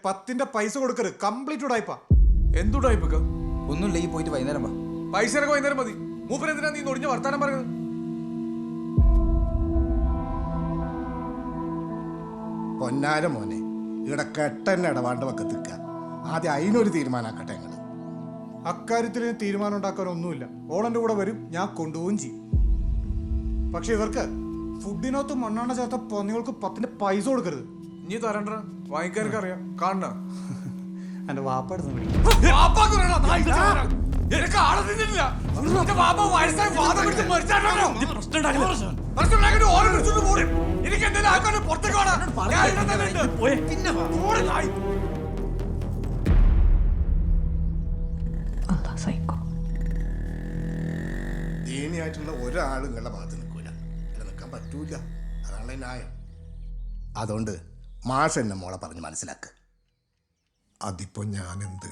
10ന്റെ പൈസ കൊടുക്കരുത്. കംപ്ലീറ്റ് ഉടായിപ്പാ. എന്തുടായിപ്പ? ഒന്നുമില്ല, ഈ പോയിട്ട് വൈകുന്നേരം വാ. പൈസ ഇറങ്ങി വൈകുന്നേരം മതി. മൂപ്പരെന്തിനാ നീ നൊടിഞ്ഞ വർത്താനം പറയുന്നത്? പൊന്നാര മോനെ, ഇവിടെ കെട്ടന്നെ ഇടപാണ്ട് വെക്കത്തിക്ക. ആദ്യം അതിനൊരു തീരുമാനാക്കട്ടെ ഞങ്ങള്. അക്കാര്യത്തിൽ തീരുമാനം ഉണ്ടാക്കാനൊന്നുമില്ല. ഓളന്റെ കൂടെ വരും, ഞാൻ കൊണ്ടുപോവുകയും ചെയ്യും. പക്ഷെ ഇവർക്ക് ഫുഡിനകത്ത് മണ്ണെണ്ണ ചേർത്ത പന്നികൾക്ക് 10ന്റെ പൈസ കൊടുക്കരുത്. നീ തരണ്ട, വാങ്ങിക്കാനൊക്കെ അറിയാം. കാണണ എന്റെ വാപ്പ എടുത്ത് ദീനിയായിട്ടുള്ള ഒരാളും നിങ്ങളുടെ ഭാഗത്ത് നിൽക്കൂല. ഇവിടെ നിൽക്കാൻ പറ്റൂല. അതാണ് ന്യായം. അതുകൊണ്ട് മാഷ് എന്നെ മോളെ പറഞ്ഞ് മനസ്സിലാക്കുക. അതിപ്പോ ഞാനെന്ത്